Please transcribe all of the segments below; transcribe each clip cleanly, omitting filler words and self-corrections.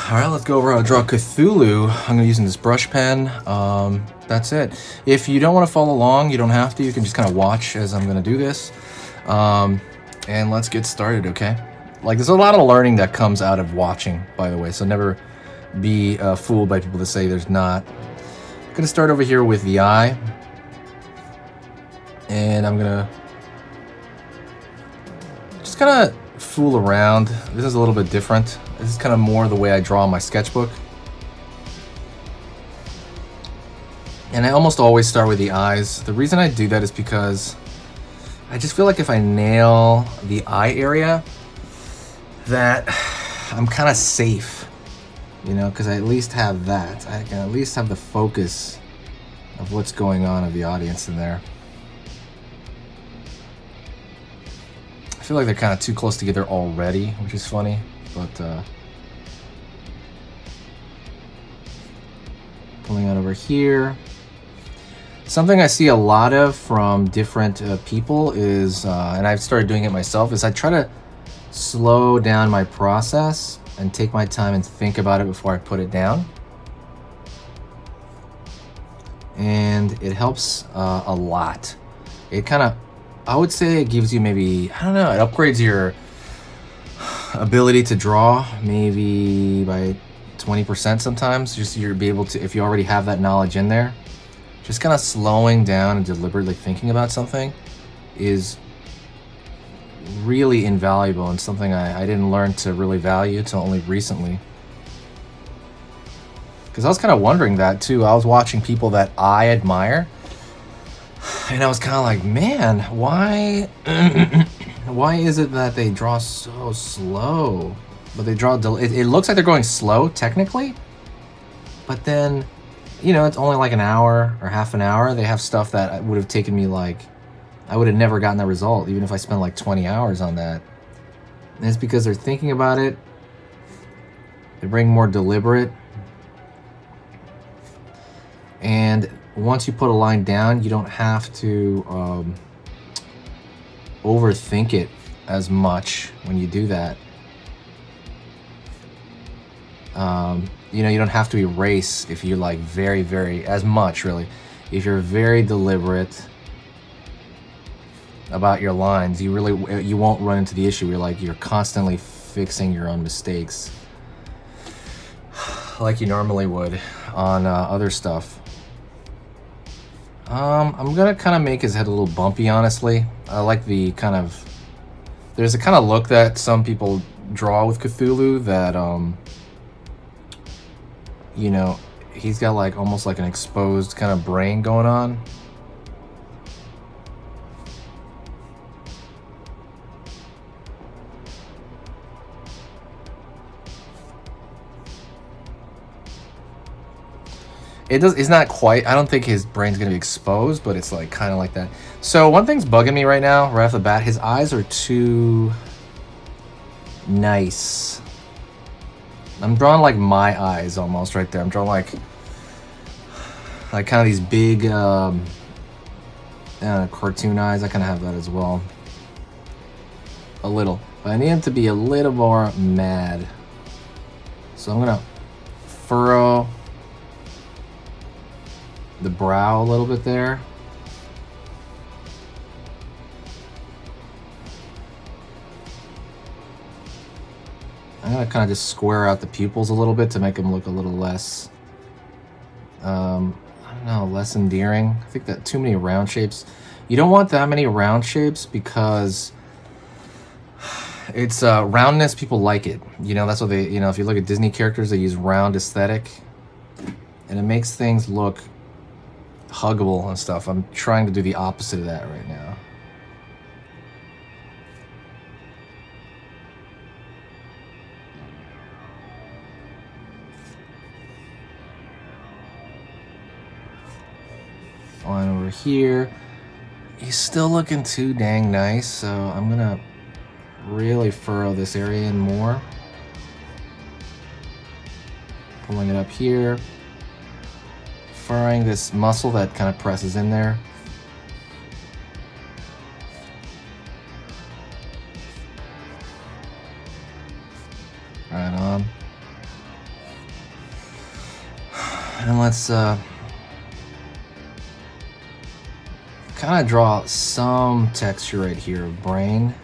Alright, let's go over how to draw Cthulhu. I'm going to be using this brush pen. That's it. If you don't want to follow along, you don't have to. You can just kind of watch as I'm going to do this. And let's get started, okay? Like, there's a lot of learning that comes out of watching, by the way, so never be fooled by people that say there's not. I'm going to start over here with the eye. And I'm going to just kind of fool around. This is a little bit different. This is kind of more the way I draw in my sketchbook. And I almost always start with the eyes. The reason I do that is because I just feel like if I nail the eye area, that I'm kind of safe, you know, because I at least have that. I can at least have the focus of what's going on of the audience in there. I feel like they're kind of too close together already, which is funny, but pulling out over here. Something I see a lot of from different people is, and I've started doing it myself, is I try to slow down my process and take my time and think about it before I put it down. And it helps a lot. It kind of, I would say it gives you maybe, I don't know, it upgrades your ability to draw maybe by 20% sometimes. Just you'll be able to, if you already have that knowledge in there, just kind of slowing down and deliberately thinking about something is really invaluable and something I didn't learn to really value until only recently. Because I was kind of wondering that too. I was watching people that I admire, and I was kind of like, man, why why is it that they draw so slow? But they draw, it looks like they're going slow technically, but then, you know, it's only like an hour or half an hour. They have stuff that would have taken me like, I would have never gotten that result, even if I spent like 20 hours on that. And it's because they're thinking about it. They're being more deliberate. And once you put a line down, you don't have to overthink it as much when you do that. You know, you don't have to erase if you're like very, as much really. If you're very deliberate about your lines, you won't run into the issue where like you're constantly fixing your own mistakes like you normally would on other stuff. I'm gonna kind of make his head a little bumpy, honestly. I like the kind of, there's a kind of look that some people draw with Cthulhu that you know, he's got like almost like an exposed kind of brain going on. It's not quite, I don't think his brain's gonna be exposed, but it's like kind of like that. So one thing's bugging me right now, right off the bat, his eyes are too nice. I'm drawing like my eyes almost right there. I'm drawing like kind of these big cartoon eyes. I kind of have that as well. A little. But I need him to be a little more mad. So I'm going to furrow the brow a little bit there. I'm gonna kind of just square out the pupils a little bit to make them look a little less, I don't know, less endearing. I think that too many round shapes. You don't want that many round shapes because it's roundness. People like it. You know, that's what they, you know, if you look at Disney characters, they use round aesthetic, and it makes things look huggable and stuff. I'm trying to do the opposite of that right now. Line over here. He's still looking too dang nice, so I'm gonna really furrow this area in more. Pulling it up here. Furrowing this muscle that kind of presses in there. Right on. And let's kind of draw some texture right here of brain.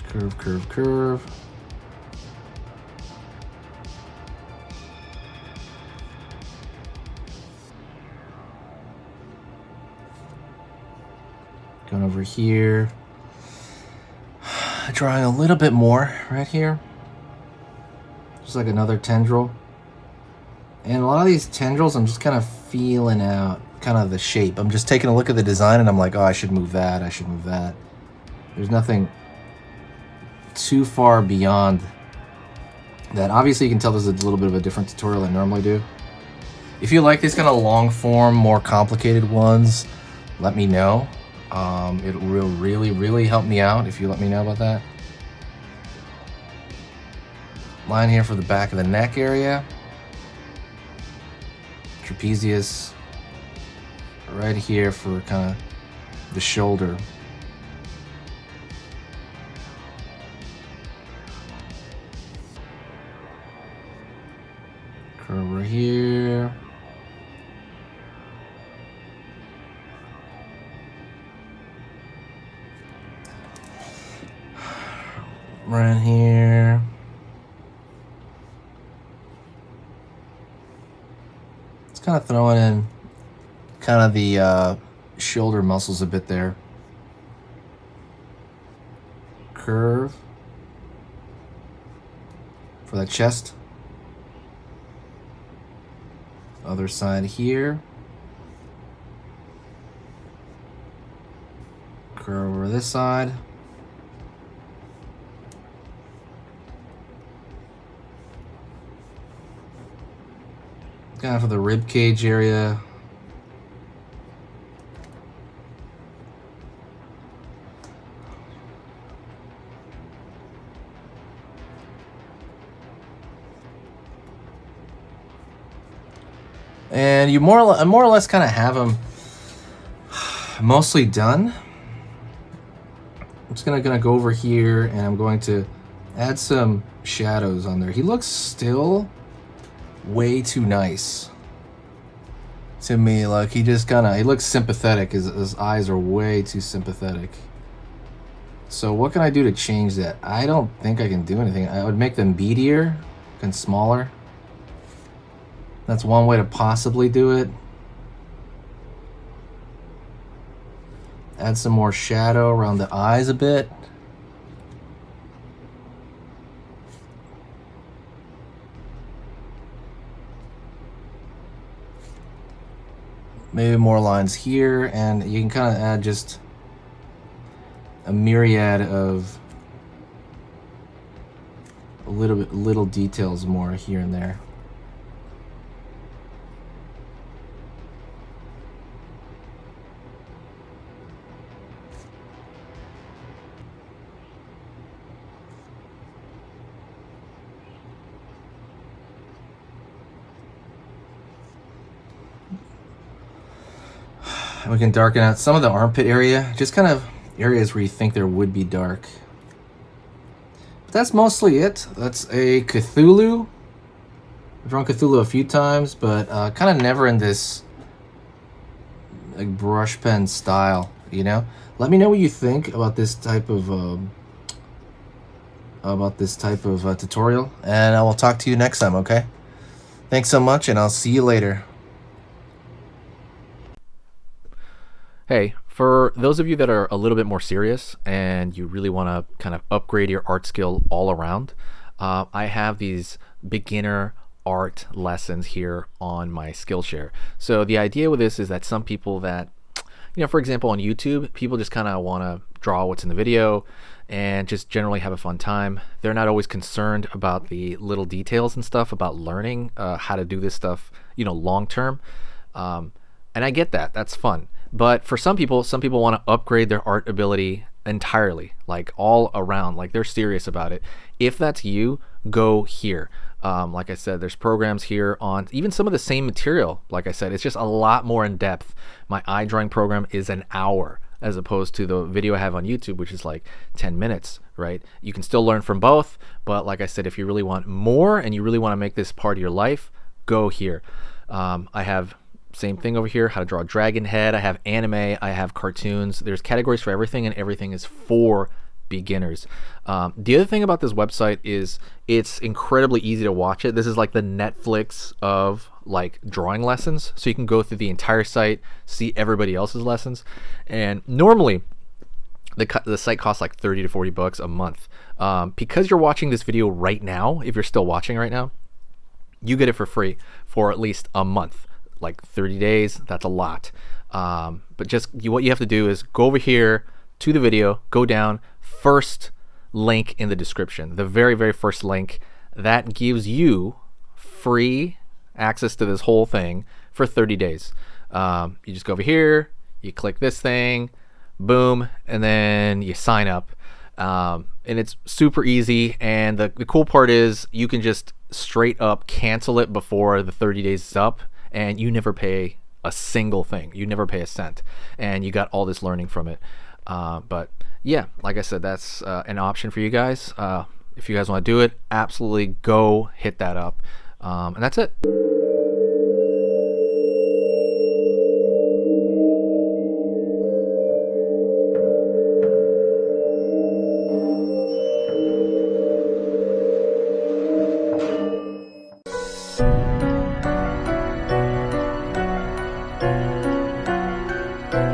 Curve, curve, curve. Going over here. Drawing a little bit more right here. Just like another tendril. And a lot of these tendrils, I'm just kind of feeling out kind of the shape. I'm just taking a look at the design and I'm like, oh, I should move that. I should move that. There's nothing too far beyond that. Obviously, you can tell this is a little bit of a different tutorial than I normally do. If you like these kind of long form, more complicated ones, let me know. It will really help me out if you let me know about that. Line here for the back of the neck area. Trapezius right here for kind of the shoulder. Over here. Right here. It's kind of throwing in kind of the shoulder muscles a bit there. Curve for that chest. Other side here. Curve over this side. Kind of for the rib cage area. And you more or less kind of have them mostly done. I'm just gonna go over here and I'm going to add some shadows on there. He looks still way too nice to me. Like he looks sympathetic. His eyes are way too sympathetic. So what can I do to change that? I don't think I can do anything. I would make them beadier and smaller. That's one way to possibly do it. Add some more shadow around the eyes a bit. Maybe more lines here, and you can kind of add just a myriad of little details more here and there. We can darken out some of the armpit area, just kind of areas where you think there would be dark. But that's mostly it. That's a Cthulhu. I've drawn Cthulhu a few times, but kind of never in this like brush pen style, you know? Let me know what you think about this type of tutorial, and I will talk to you next time, okay? Thanks so much, and I'll see you later. Hey, for those of you that are a little bit more serious and you really want to kind of upgrade your art skill all around, I have these beginner art lessons here on my Skillshare. So the idea with this is that some people that, for example, on YouTube, people just kind of want to draw what's in the video and just generally have a fun time. They're not always concerned about the little details and stuff about learning how to do this stuff, long term. And I get that. That's fun. But for some people want to upgrade their art ability entirely, like all around, like they're serious about it. If that's you, go here. Like I said, there's programs here on even some of the same material. Like I said, it's just a lot more in depth. My eye drawing program is an hour as opposed to the video I have on YouTube, which is like 10 minutes, right? You can still learn from both. But like I said, if you really want more and you really want to make this part of your life, go here. I have same thing over here, how to draw a dragon head. I have anime, I have cartoons. There's categories for everything, and everything is for beginners. The other thing about this website is it's incredibly easy to watch it. This is like the Netflix of like drawing lessons. So you can go through the entire site, see everybody else's lessons. And normally the site costs like 30 to 40 bucks a month. Because you're watching this video right now, if you're still watching right now, you get it for free for at least a month. Like 30 days, that's a lot. But just what you have to do is go over here to the video, go down, first link in the description, the very, very first link. That gives you free access to this whole thing for 30 days. You just go over here, you click this thing, boom, and then you sign up. And it's super easy. And the cool part is you can just straight up cancel it before the 30 days is up. And you never pay a single thing. You never pay a cent. And you got all this learning from it. But yeah, like I said, that's an option for you guys. If you guys want to do it, absolutely go hit that up. And that's it.